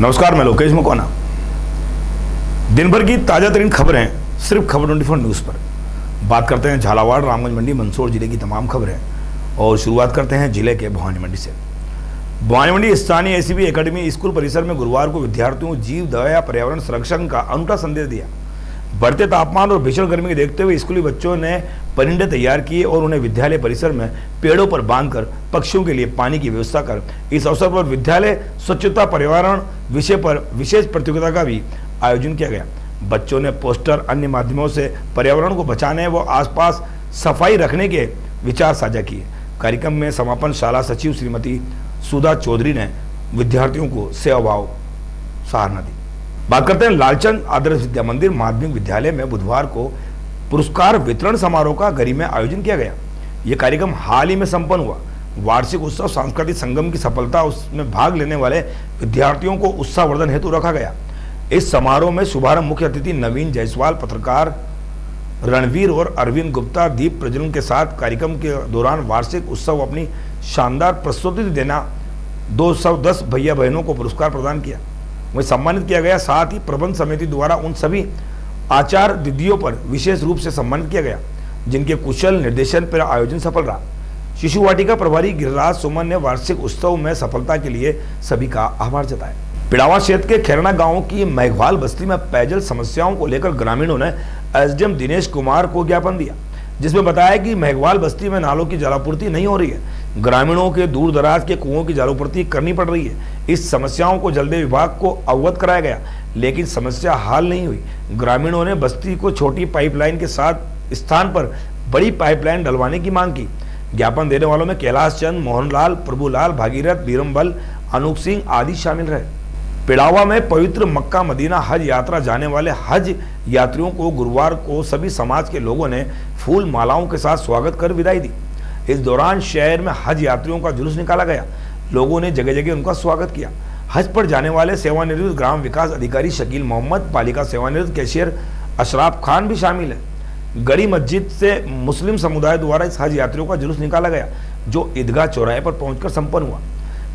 नमस्कार, मैं लोकेश मकवाना। दिन भर की ताजा तरीन खबरें सिर्फ खबर 24 न्यूज़ पर। बात करते हैं झालावाड़, रामगंज मंडी, मंदसौर जिले की तमाम खबरें और शुरुआत करते हैं जिले के भवानी मंडी से। भवानी मंडी स्थानीय एसीबी एकेडमी स्कूल परिसर में गुरुवार को विद्यार्थियों को जीव दया पर्यावरण संरक्षण का अनूठा संदेश दिया। बढ़ते तापमान और भीषण गर्मी को देखते हुए स्कूली बच्चों ने परिंदे तैयार किए और उन्हें विद्यालय परिसर में पेड़ों पर बांधकर पक्षियों के लिए पानी की व्यवस्था कर इस अवसर पर विद्यालय स्वच्छता पर्यावरण विषय पर विशेष प्रतियोगिता का भी आयोजन किया गया। बच्चों ने पोस्टर, अन्य माध्यमों से पर्यावरण को बचाने व आसपास सफाई रखने के विचार साझा किए। कार्यक्रम में समापन शाला सचिव श्रीमती सुधा चौधरी ने विद्यार्थियों को सेवा भाव सराहना दी। बात करते हैं लालचंद आदर्श विद्या मंदिर माध्यमिक विद्यालय में बुधवार को पुरस्कार वितरण समारोह का गरिमा आयोजन किया गया। यह कार्यक्रम हाल ही में संपन्न हुआ। वार्षिक उत्सव सांस्कृतिक संगम की सफलता, उसमें भाग लेने वाले विद्यार्थियों को उत्साहवर्धन हेतु रखा गया। इस समारोह में शुभारंभ मुख्य अतिथि नवीन जायसवाल, पत्रकार रणवीर और अरविंद गुप्ता दीप प्रज्वलन के साथ कार्यक्रम के दौरान वार्षिक उत्सव अपनी शानदार प्रस्तुति देना 210 भैया बहनों को पुरस्कार प्रदान किया, वही सम्मानित किया गया। साथ ही प्रबंध समिति द्वारा उन सभी आचार्य दीदियों पर विशेष रूप से सम्मानित किया गया जिनके कुशल निर्देशन पर आयोजन सफल रहा। शिशु वाटिका प्रभारी गिरिराज सुमन ने वार्षिक उत्सव में सफलता के लिए सभी का आभार जताया। पिड़ावा क्षेत्र के खैरना गांव की मेघवाल बस्ती में पेयजल समस्याओं को लेकर ग्रामीणों ने एसडीएम दिनेश कुमार को ज्ञापन दिया, जिसमें बताया कि मेघवाल बस्ती में नालों की जलापूर्ति नहीं हो रही है। ग्रामीणों के दूर दराज के कुओं की जलापूर्ति करनी पड़ रही है। इस समस्याओं को जल्दी विभाग को अवगत कराया गया, लेकिन समस्या हल नहीं हुई। ग्रामीणों ने बस्ती को छोटी पाइपलाइन के साथ स्थान पर बड़ी पाइपलाइन डलवाने की मांग की। ज्ञापन देने वालों में कैलाश चंद, मोहनलाल, प्रभुलाल, भागीरथ, बीरमबल, अनूप सिंह आदि शामिल रहे। पिड़ावा में पवित्र मक्का मदीना हज यात्रा जाने वाले हज यात्रियों को गुरुवार को सभी समाज के लोगों ने फूल मालाओं के साथ स्वागत कर विदाई दी। इस दौरान शहर में हज यात्रियों का जुलूस निकाला गया। लोगों ने जगह जगह उनका स्वागत किया। हज पर जाने वाले सेवानिवृत्त ग्राम विकास अधिकारी शकील मोहम्मद, पालिका सेवानिवृत्त कैशियर अशराफ खान भी शामिल है। गड़ी मस्जिद से मुस्लिम समुदाय द्वारा इस हज यात्रियों का जुलूस निकाला गया, जो ईदगाह चौराहे पर पहुंचकर संपन्न हुआ।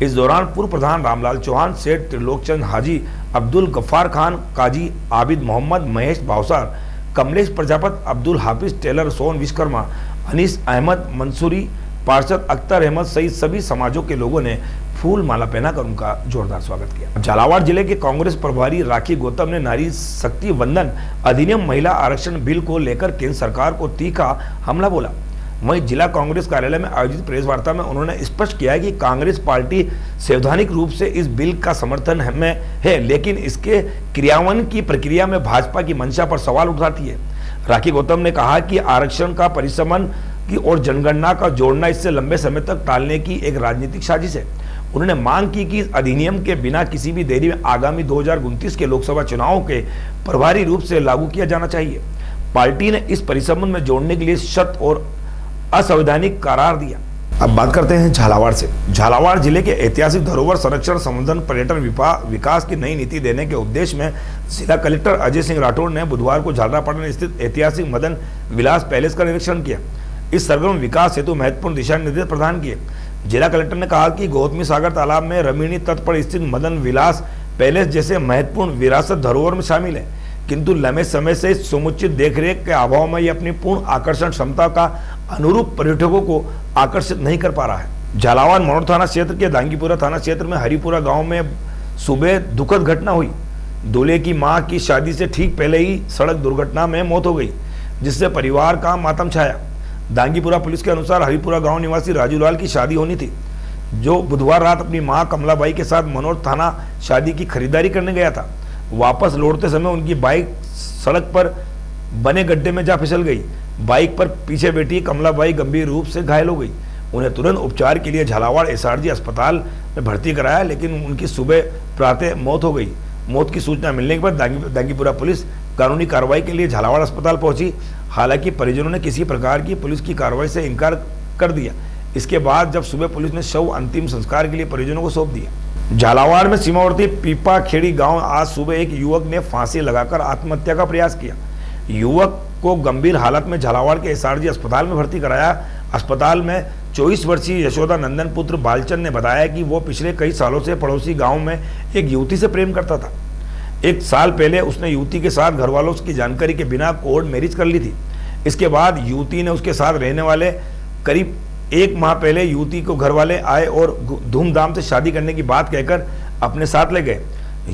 इस दौरान पूर्व प्रधान रामलाल चौहान, सेठ त्रिलोकचंद हाजी, अब्दुल गफ्फार खान, काजी आबिद मोहम्मद, महेश भावसार, कमलेश प्रजापत, अब्दुल हाफिज टेलर, सोन विश्वकर्मा, अनीस अहमद मंसूरी, पार्षद अख्तर अहमद सहित सभी समाजों के लोगों ने फूल माला पहनाकर उनका जोरदार स्वागत किया। झालावाड़ जिले के कांग्रेस प्रभारी राखी गौतम ने नारी शक्ति वंदन अधिनियम महिला आरक्षण बिल को लेकर केंद्र सरकार को तीखा हमला बोला। वहीं जिला कांग्रेस कार्यालय में आयोजित प्रेस वार्ता में उन्होंने स्पष्ट किया कि कांग्रेस पार्टी सैद्धांतिक रूप से इस बिल का समर्थन में है, लेकिन इसके क्रियान्वयन की प्रक्रिया में भाजपा की मंशा पर सवाल उठाती है। राखी गौतम ने कहा कि आरक्षण का परिसमन की और जनगणना का जोड़ना इससे लंबे समय तक टालने की एक राजनीतिक साजिश है। उन्होंने मांग की कि इस अधिनियम के बिना किसी भी देरी में आगामी 2029 के लोकसभा चुनावों के प्रभावी रूप से लागू किया जाना चाहिए। पार्टी ने इस परिसमन में जोड़ने के लिए शर्त और असंवैधानिक करार दिया। अब बात करते हैं झालावाड़ से। झालावाड़ जिले के ऐतिहासिक धरोहर संरक्षण, संवर्धन, पर्यटन विकास की नई नीति देने के उद्देश्य में जिला कलेक्टर अजय सिंह राठौड़ ने बुधवार को झालरापाटन स्थित ऐतिहासिक मदन विलास पैलेस का निरीक्षण किया। इस सरगर्म विकास हेतु महत्वपूर्ण दिशा निर्देश प्रदान किए। जिला कलेक्टर ने कहा कि गौतमी सागर तालाब में रमणीय तट पर स्थित मदन विलास पैलेस जैसे महत्वपूर्ण विरासत धरोहर में शामिल है, किंतु लंबे समय से समुचित देखरेख के अभाव में यह अपनी पूर्ण आकर्षण क्षमता का अनुरूप पर्यटकों को आकर्षित नहीं कर पा रहा है। झालावाड़ मनोर थाना क्षेत्र के दांगीपुरा थाना क्षेत्र में हरिपुरा गांव में सुबह दुखद घटना हुई। दूल्हे की मां की शादी से ठीक पहले ही सड़क दुर्घटना में मौत हो गई, जिससे परिवार का मातम छाया। दांगीपुरा पुलिस के अनुसार हरिपुरा गांव निवासी राजूलाल की शादी होनी थी, जो बुधवार रात अपनी मां कमलाबाई के साथ मनोर थाना शादी की खरीदारी करने गया था। वापस लौटते समय उनकी बाइक सड़क पर बने गड्ढे में जा फिसल गई। बाइक पर पीछे बैठी कमलाबाई गंभीर रूप से घायल हो गई। उन्हें तुरंत उपचार के लिए झालावाड़ एसआरजी अस्पताल में भर्ती कराया, लेकिन उनकी सुबह प्रातः मौत हो गई। मौत की सूचना मिलने के बाद दांगीपुरा पुलिस कानूनी कार्रवाई के लिए झालावाड़ अस्पताल पहुंची। हालांकि परिजनों ने किसी प्रकार की पुलिस की कार्रवाई से इनकार कर दिया। इसके बाद जब सुबह पुलिस ने शव अंतिम संस्कार के लिए परिजनों को सौंप दिया। झालावाड़ में सीमावर्ती पीपा खेड़ी गांव आज सुबह एक युवक ने फांसी लगाकर आत्महत्या का प्रयास किया। युवक को गंभीर हालत में झालावाड़ के एसआरजी अस्पताल में भर्ती कराया। अस्पताल में 24 वर्षीय यशोदा नंदन पुत्र बालचंद ने बताया कि वो पिछले कई सालों से पड़ोसी गांव में एक युवती से प्रेम करता था। एक साल पहले उसने युवती के साथ घर वालों की जानकारी के बिना कोर्ट मैरिज कर ली थी। इसके बाद युवती ने उसके साथ रहने वाले करीब 1 माह पहले युवती को घर वाले आए और धूमधाम से शादी करने की बात कहकर अपने साथ ले गए।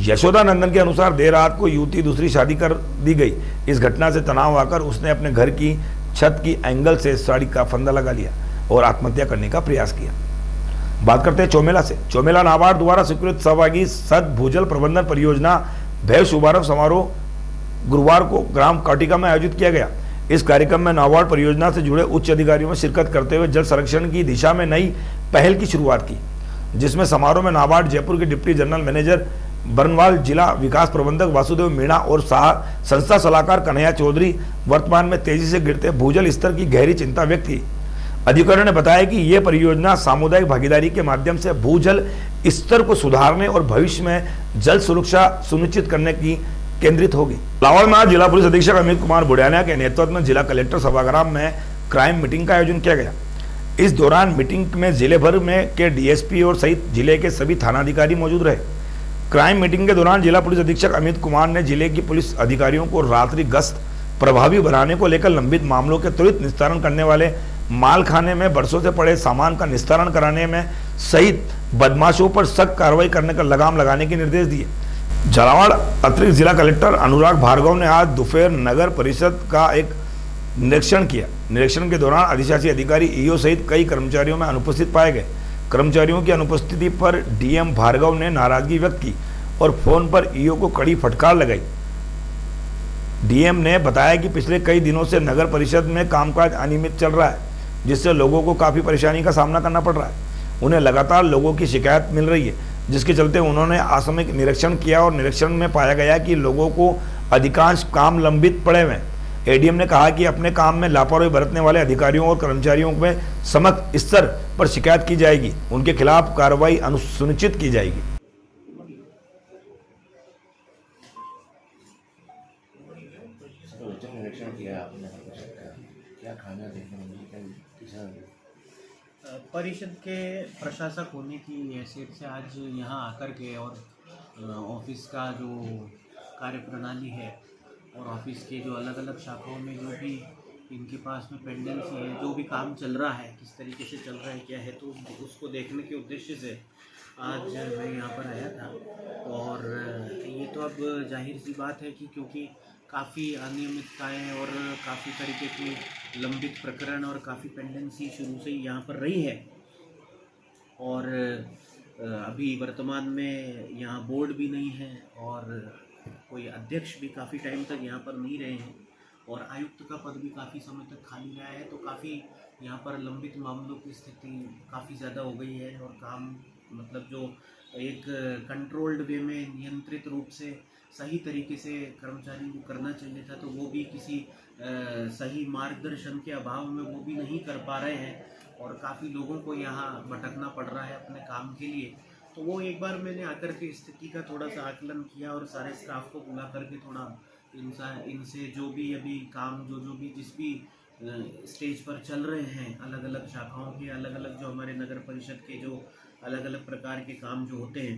यशोदा नंदन के अनुसार देर रात को युवती दूसरी शादी कर दी गई। इस घटना से तनाव आकर उसने अपने घर की छत की एंगल से साड़ी का फंदा लगा लिया और आत्महत्या करने का प्रयास किया। बात करते हैं चौमेला से। चौमेला नाबार्ड द्वारा स्वीकृत सहभागी सद भूजल प्रबंधन परियोजना भव्य शुभारंभ समारोह गुरुवार को ग्राम काटिका में आयोजित किया गया। इस कार्यक्रम में नाबार्ड परियोजना से जुड़े उच्च अधिकारियों ने शिरकत करते हुए जल संरक्षण की दिशा में नई पहल की शुरुआत की, जिसमें समारोह में नाबार्ड जयपुर के डिप्टी जनरल मैनेजर बरनवाल, जिला विकास प्रबंधक वासुदेव मीणा और संस्था सलाहकार कन्हैया चौधरी वर्तमान में तेजी से गिरते भूजल स्तर की गहरी चिंता व्यक्त की। अधिकारियों ने बताया कि यह परियोजना सामुदायिक भागीदारी के माध्यम से भूजल स्तर को सुधारने और भविष्य में जल सुरक्षा सुनिश्चित करने की केंद्रित होगी। लाहौर में आज जिला पुलिस अधीक्षक अमित कुमार बुढ़ानिया के नेतृत्व में जिला कलेक्टर सभागार में क्राइम मीटिंग का आयोजन किया गया। इस दौरान मीटिंग में जिले भर में के डीएसपी और सहित जिले के सभी थानाधिकारी मौजूद रहे। क्राइम मीटिंग के दौरान जिला पुलिस अधीक्षक अमित कुमार ने जिले की पुलिस अधिकारियों को रात्रि गश्त प्रभावी बनाने को लेकर लंबित मामलों के त्वरित निस्तारण करने वाले मालखाने में बरसों से पड़े सामान का निस्तारण कराने में सहित बदमाशों पर सख्त कार्रवाई करने का लगाम लगाने के निर्देश दिए। झालावाड़ अतिरिक्त जिला कलेक्टर अनुराग भार्गव ने आज दोपहर नगर परिषद का एक निरीक्षण किया। निरीक्षण के दौरान अधिशासी अधिकारी ईओ सहित कई कर्मचारियों में अनुपस्थित पाए गए। कर्मचारियों की अनुपस्थिति पर डीएम भार्गव ने नाराजगी व्यक्त की और फोन पर ईओ को कड़ी फटकार लगाई। डीएम ने बताया कि पिछले कई दिनों से नगर परिषद में कामकाज अनियमित चल रहा है, जिससे लोगों को काफ़ी परेशानी का सामना करना पड़ रहा है। उन्हें लगातार लोगों की शिकायत मिल रही है, जिसके चलते उन्होंने आकस्मिक निरीक्षण किया और निरीक्षण में पाया गया कि लोगों को अधिकांश काम लंबित पड़े हुए हैं। एडीएम ने कहा कि अपने काम में लापरवाही बरतने वाले अधिकारियों और कर्मचारियों में समग्र स्तर पर शिकायत की जाएगी, उनके खिलाफ कार्रवाई सुनिश्चित की जाएगी। परिषद के प्रशासक होने की हैसियत से आज यहाँ आकर के और ऑफिस का जो कार्यप्रणाली है और ऑफिस के जो अलग अलग शाखाओं में जो भी इनके पास में पेंडेंसी है, जो भी काम चल रहा है, किस तरीके से चल रहा है, क्या है, तो उसको देखने के उद्देश्य से आज मैं यहाँ पर आया था। और ये तो अब जाहिर सी बात है कि क्योंकि काफ़ी अनियमितताएँ और काफ़ी तरीके की लंबित प्रकरण और काफ़ी पेंडेंसी शुरू से ही यहाँ पर रही है और अभी वर्तमान में यहाँ बोर्ड भी नहीं है और कोई अध्यक्ष भी काफ़ी टाइम तक यहाँ पर नहीं रहे हैं और आयुक्त का पद भी काफ़ी समय तक खाली रहा है, तो काफ़ी यहाँ पर लंबित मामलों की स्थिति काफ़ी ज़्यादा हो गई है और काम मतलब जो एक कंट्रोल्ड वे में नियंत्रित रूप से सही तरीके से कर्मचारी को करना चाहिए था, तो वो भी किसी सही मार्गदर्शन के अभाव में वो भी नहीं कर पा रहे हैं और काफ़ी लोगों को यहाँ भटकना पड़ रहा है अपने काम के लिए। तो वो एक बार मैंने आकर के स्थिति का थोड़ा सा आकलन किया और सारे स्टाफ को बुला करके थोड़ा इनसे जो भी अभी काम जो भी जिस भी स्टेज पर चल रहे हैं, अलग अलग शाखाओं के अलग अलग जो हमारे नगर परिषद के जो अलग अलग प्रकार के काम जो होते हैं,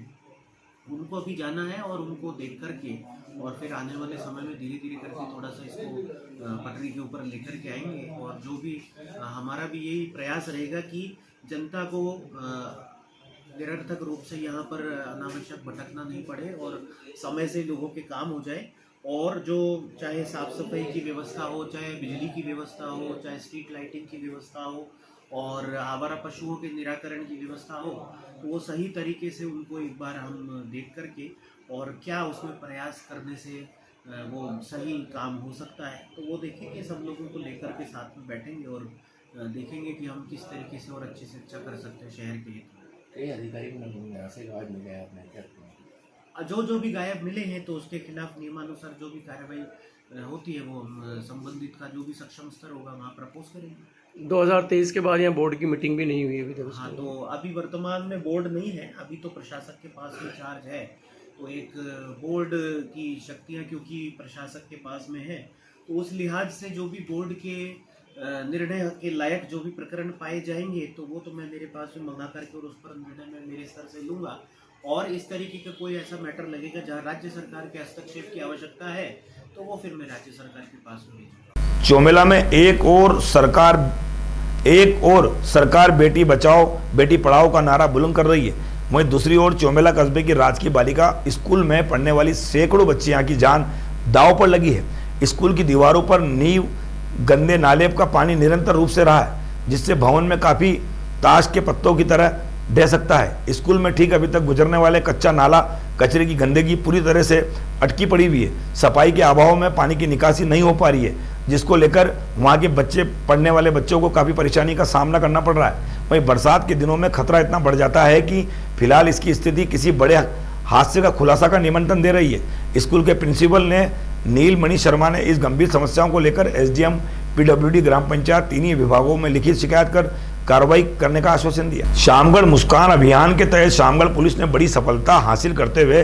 उनको अभी जाना है और उनको देख करके और फिर आने वाले समय में धीरे धीरे करके थोड़ा सा इसको पटरी के ऊपर लेकर के आएंगे। और जो भी हमारा भी यही प्रयास रहेगा कि जनता को निरर्थक रूप से यहाँ पर अनावश्यक भटकना नहीं पड़े और समय से लोगों के काम हो जाए और जो चाहे साफ़ सफाई की व्यवस्था हो, चाहे बिजली की व्यवस्था हो, चाहे स्ट्रीट लाइटिंग की व्यवस्था हो और आवारा पशुओं के निराकरण की व्यवस्था हो, तो वो सही तरीके से उनको एक बार हम देख करके और क्या उसमें प्रयास करने से वो सही काम हो सकता है, तो वो देखेंगे। सब लोगों को लेकर के साथ में बैठेंगे और देखेंगे कि हम किस तरीके से और अच्छे से अच्छा कर सकते हैं शहर के लिए। कई अधिकारी को यहाँ से गायब मिले हैं, आपने क्या जो भी गायब मिले हैं तो उसके खिलाफ नियमानुसार जो भी कार्रवाई होती है वो संबंधित का जो भी सक्षम स्तर होगा वहाँ प्रपोज करेंगे। 2023 के बाद यहाँ बोर्ड की मीटिंग भी नहीं हुई अभी तक। हाँ, तो अभी वर्तमान में बोर्ड नहीं है, अभी तो प्रशासक के पास में चार्ज है, तो एक बोर्ड की शक्तियाँ क्योंकि प्रशासक के पास में है, तो उस लिहाज से जो भी बोर्ड के निर्णय के लायक जो भी प्रकरण पाए जाएंगे तो वो तो मैं मेरे पास में मंगा करके और उस पर निर्णय मैं मेरे स्तर से लूँगा। और इस तरीके का कोई ऐसा मैटर लगेगा जहाँ राज्य सरकार के हस्तक्षेप की आवश्यकता है तो वो फिर मैं राज्य सरकार के पास में भेजूंगा। चौमेला में एक और सरकार बेटी बचाओ बेटी पढ़ाओ का नारा बुलंद कर रही है, वहीं दूसरी ओर चौमेला कस्बे की राजकीय बालिका स्कूल में पढ़ने वाली सैकड़ों बच्चियां की जान दांव पर लगी है। स्कूल की दीवारों पर नींव गंदे नाले का पानी निरंतर रूप से रहा है, जिससे भवन में काफी ताश के पत्तों की तरह ढह सकता है। स्कूल में ठीक अभी तक गुजरने वाले कच्चा नाला कचरे की गंदगी पूरी तरह से अटकी पड़ी हुई है। सफाई के अभाव में पानी की निकासी नहीं हो पा रही है, जिसको लेकर वहाँ के पढ़ने वाले बच्चों को काफ़ी परेशानी का सामना करना पड़ रहा है। वहीं बरसात के दिनों में खतरा इतना बढ़ जाता है कि फिलहाल इसकी स्थिति किसी बड़े हादसे का खुलासा का निमंत्रण दे रही है। स्कूल के प्रिंसिपल ने नीलमणि शर्मा ने इस गंभीर समस्याओं को लेकर एसडीएम, पीडब्ल्यूडी, ग्राम पंचायत तीनों विभागों में लिखित शिकायत कर कार्रवाई करने का आश्वासन दिया। शामगढ़ मुस्कान अभियान के तहत शामगढ़ पुलिस ने बड़ी सफलता हासिल करते हुए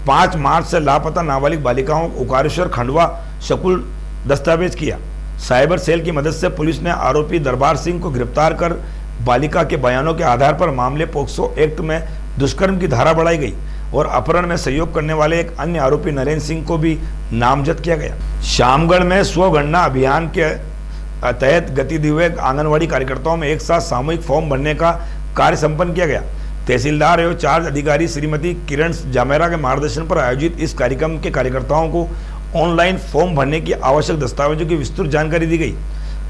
5 मार्च से लापता नाबालिग बालिकाओं ओकारेश्वर खंडवा शकुल दस्तावेज किया। साइबर सेल की मदद से पुलिस ने आरोपी दरबार सिंह को गिरफ्तार कर बालिका के बयानों के आधार पर मामले पोक्सो एक्ट में दुष्कर्म की धारा बढ़ाई गई और अपहरण में सहयोग करने वाले एक अन्य आरोपी नरेंद्र सिंह को भी नामजद किया गया। शामगढ़ में स्वगणना अभियान के तहत गतिविधि हुए आंगनवाड़ी कार्यकर्ताओं में एक साथ सामूहिक फॉर्म भरने का कार्य संपन्न किया गया। तहसीलदार एवं चार्ज अधिकारी श्रीमती किरण जामेरा के मार्गदर्शन पर आयोजित इस कार्यक्रम के कार्यकर्ताओं को ऑनलाइन फॉर्म भरने की आवश्यक दस्तावेजों की विस्तृत जानकारी दी गई।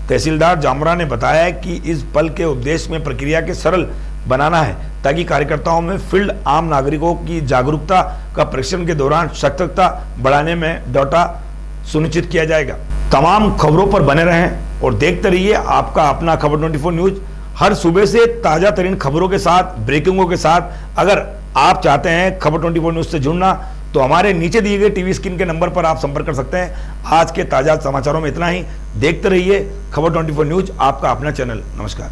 तहसीलदार जामरा ने बताया कि इस पल के उद्देश्य में प्रक्रिया के सरल बनाना है, ताकि कार्यकर्ताओं में फील्ड आम नागरिकों की जागरूकता का परीक्षण के दौरान सतर्कता बढ़ाने में डाटा सुनिश्चित किया जाएगा। तमाम खबरों पर बने रहें और देखते रहिए आपका अपना खबर 24 न्यूज। हर सुबह से ताजा तरीन खबरों के साथ, ब्रेकिंगों के साथ। अगर आप चाहते हैं खबर 24 न्यूज से जुड़ना तो हमारे नीचे दिए गए टीवी स्क्रीन के नंबर पर आप संपर्क कर सकते हैं। आज के ताजा समाचारों में इतना ही। देखते रहिए खबर 24 न्यूज, आपका अपना चैनल। नमस्कार।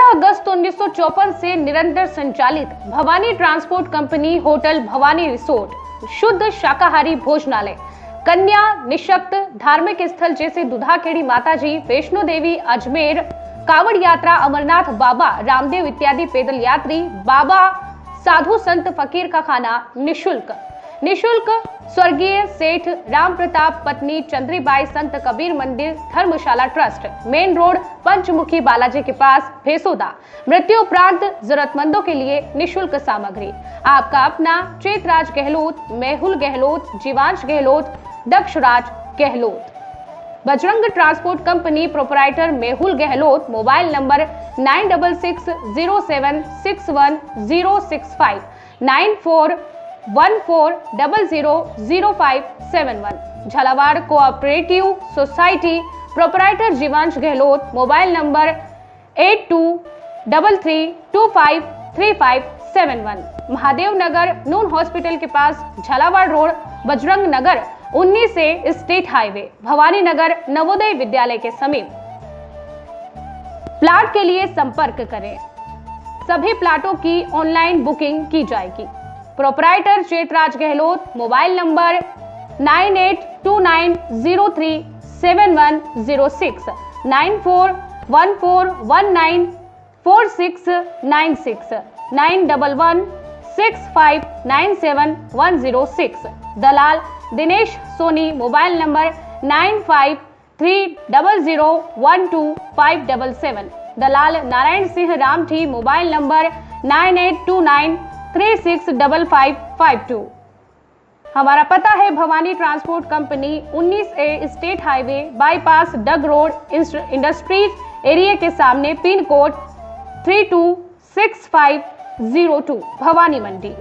अगस्त 1954 से निरंतर संचालित Bhavani transport company hotel Bhavani resort, शुद्ध शाकाहारी भोजनालय, कन्या निशक्त धार्मिक स्थल जैसे दुधाखेड़ी माताजी, वैष्णो देवी, अजमेर, कावड़ यात्रा, अमरनाथ बाबा, रामदेव इत्यादि पैदल यात्री, बाबा, साधु संत फकीर का खाना निशुल्क स्वर्गीय सेठ राम प्रताप पत्नी चंद्रीबाई संत कबीर मंदिर धर्मशाला ट्रस्ट, मेन रोड, पंचमुखी बालाजी के पास, भेसोदा। मृत्यु उपरांत जरूरतमंदों के लिए निशुल्क सामग्री। आपका अपना Chetraj Gehlot, Mehul Gehlot, Jivansh Gehlot, Dakshraj Gehlot. Bajrang transport company proprietor Mehul Gehlot, mobile number 9660761065, 9414000571। Jhalawar cooperative society proprietor Jivansh Gehlot, mobile number 8233253571। Mahadev Nagar नून हॉस्पिटल के पास, झालावाड़ रोड, बजरंग नगर 19 से स्टेट हाईवे, भवानी नगर नवोदय विद्यालय के समीप। प्लाट के लिए संपर्क करें। सभी प्लाटों की ऑनलाइन बुकिंग की जाएगी। Proprietor Chetraj Gehlot, mobile number 9829037106, 9414194696, 9116597106। दलाल दिनेश सोनी, मोबाइल नंबर 9530012577। दलाल नारायण सिंह रामठी, मोबाइल नंबर 9829365552। हमारा पता है Bhawani transport company 19A state highway bypass Dag road industries area के सामने, पिन कोड 326502, भवानी मंडी।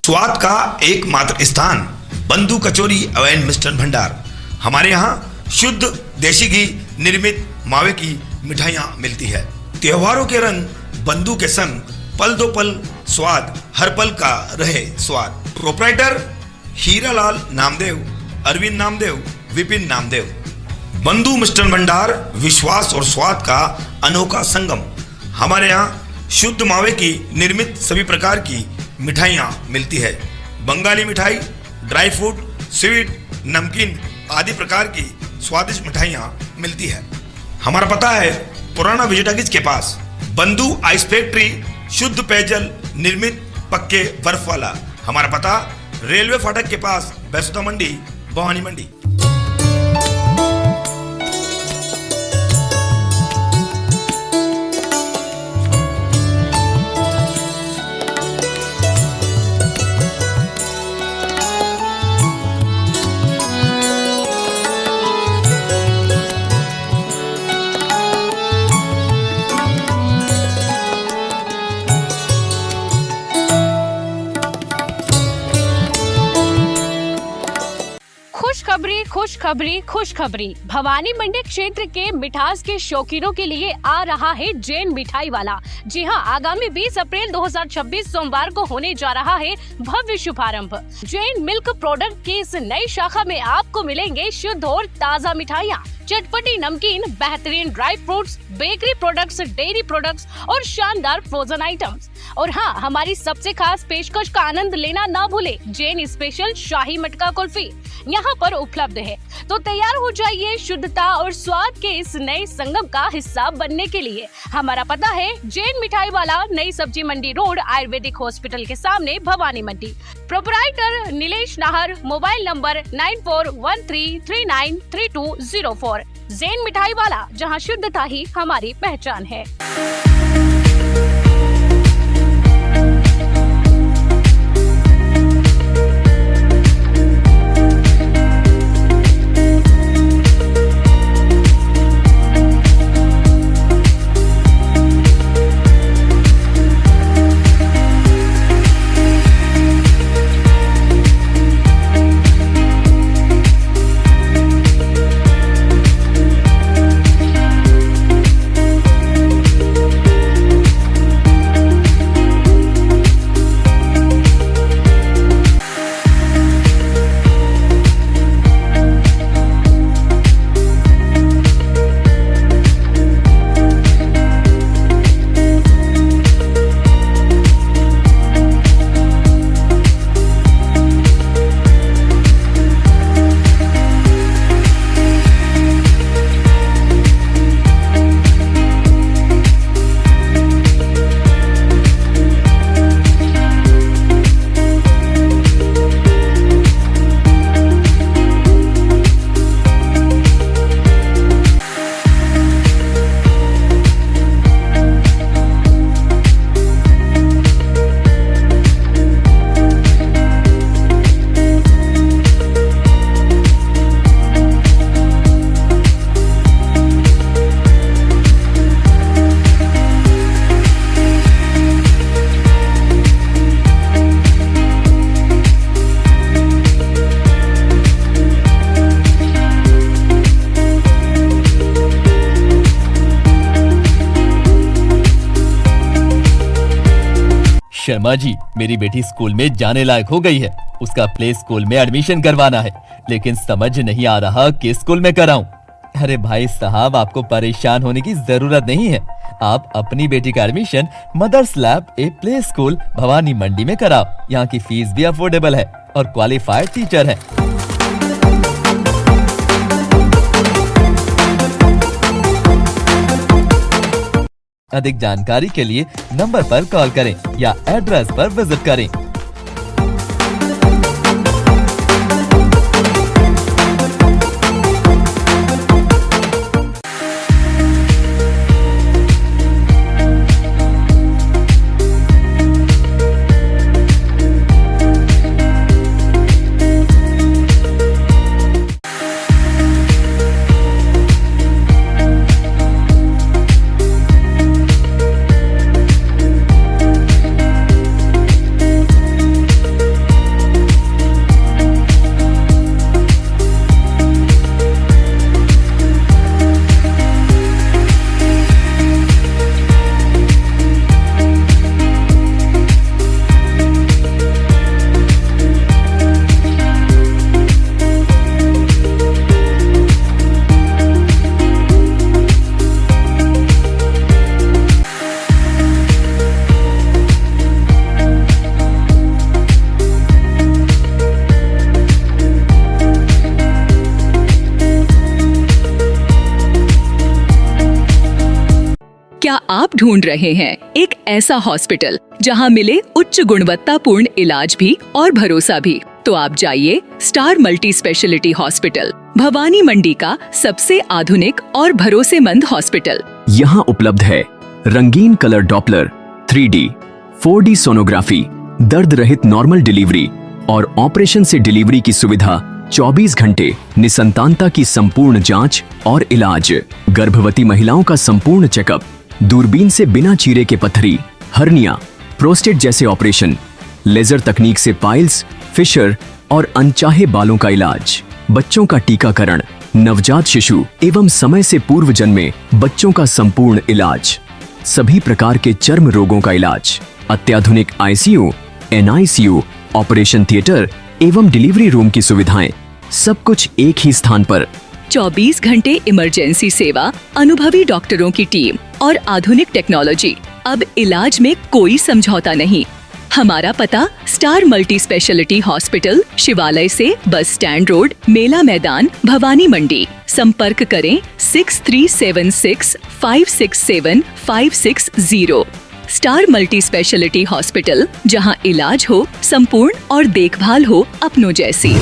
स्वाद का एकमात्र स्थान बंधु कचौरी एवं मिष्ठान भंडार। हमारे यहाँ शुद्ध देशी घी निर्मित मावे की मिठाइयाँ मिलती है। त्योहारों के रंग बंधु के संग पल दो पल स्वाद, हर पल का रहे स्वाद। प्रोप्राइटर हीरालाल नामदेव, अरविंद नामदेव, विपिन नामदेव। बंधु मिष्ठान भंडार विश्वास और स्वाद का अनोखा संगम। हमारे यहाँ शुद्ध मावे की निर्मित सभी प्रकार की मिठाइयाँ मिलती है। बंगाली मिठाई, ड्राई फ्रूट, स्वीट, नमकीन आदि प्रकार की स्वादिष्ट मिठाइयाँ मिलती है। हमारा पता है पुराना विजयटागिज के पास, बंधु आइस फैक्ट्री, शुद्ध पेयजल निर्मित पक्के बर्फ वाला। हमारा पता रेलवे फाटक के पास, बैसोदा मंडी, भवानी मंडी। खुशखबरी खुशखबरी खुशखबरी। भवानी मंडी क्षेत्र के मिठास के शौकीनों के लिए आ रहा है जैन मिठाई वाला। जी हां, आगामी 20 अप्रैल 2026 सोमवार को होने जा रहा है भव्य शुभारंभ। जैन मिल्क प्रोडक्ट की इस नई शाखा में आपको मिलेंगे शुद्ध और ताज़ा मिठाइयाँ, चटपटी नमकीन, बेहतरीन dry fruits, bakery products, dairy products और शानदार फ्रोजन आइटम्स। और हाँ, हमारी सबसे खास पेशकश का आनंद लेना ना भूले, जैन स्पेशल शाही मटका कुल्फी यहाँ पर उपलब्ध है। तो तैयार हो जाइए शुद्धता और स्वाद के इस नए संगम का हिस्सा बनने के लिए। हमारा पता है जैन मिठाई वाला, नई सब्जी मंडी रोड, आयुर्वेदिक हॉस्पिटल के सामने, Bhawani Mandi. Proprietor Nilesh Nahar, mobile number 9413393204। Jain मिठाई वाला, जहां शुद्धता ही हमारी पहचान है। शर्मा जी, मेरी बेटी स्कूल में जाने लायक हो गई है। उसका प्ले स्कूल में एडमिशन करवाना है, लेकिन समझ नहीं आ रहा किस स्कूल में कराऊं। अरे भाई साहब, आपको परेशान होने की जरूरत नहीं है। आप अपनी बेटी का admission mother's lab a play school Bhavani मंडी में कराओ। यहाँ की फीस भी अफोर्डेबल है और क्वालिफाइड टीचर है। अधिक जानकारी के लिए नंबर पर कॉल करें या एड्रेस पर विजिट करें। आप ढूंढ रहे हैं एक ऐसा हॉस्पिटल जहां मिले उच्च गुणवत्तापूर्ण इलाज भी और भरोसा भी, तो आप जाइए star multi speciality hospital, Bhawani Mandi का सबसे आधुनिक और भरोसेमंद हॉस्पिटल। यहाँ उपलब्ध है रंगीन colour Doppler, 3D, 4D sonography, दर्द रहित नॉर्मल डिलीवरी और ऑपरेशन से डिलीवरी की सुविधा, 24 घंटे निसंतानता की संपूर्ण जांच और इलाज, गर्भवती महिलाओं का संपूर्ण चेकअप, दूरबीन से बिना चीरे के पथरी, हर्निया, प्रोस्टेट जैसे ऑपरेशन, लेजर तकनीक से पाइल्स, फिशर और अनचाहे बालों का इलाज, बच्चों का टीकाकरण, नवजात शिशु एवं समय से पूर्व जन्मे बच्चों का संपूर्ण इलाज, सभी प्रकार के चर्म रोगों का इलाज, अत्याधुनिक ICU, NICU, ऑपरेशन थिएटर एवं डिलीवरी रूम की सुविधाएं, सब कुछ एक ही स्थान पर। 24 घंटे इमरजेंसी सेवा, अनुभवी डॉक्टरों की टीम और आधुनिक टेक्नोलॉजी। अब इलाज में कोई समझौता नहीं। हमारा पता स्टार मल्टी स्पेशलिटी हॉस्पिटल, शिवालय से बस स्टैंड रोड, मेला मैदान, भवानी मंडी। संपर्क करें 6376 567 560। स्टार मल्टी स्पेशलिटी हॉस्पिटल, जहां इलाज हो संपूर्ण और देखभाल हो अपनों जैसी।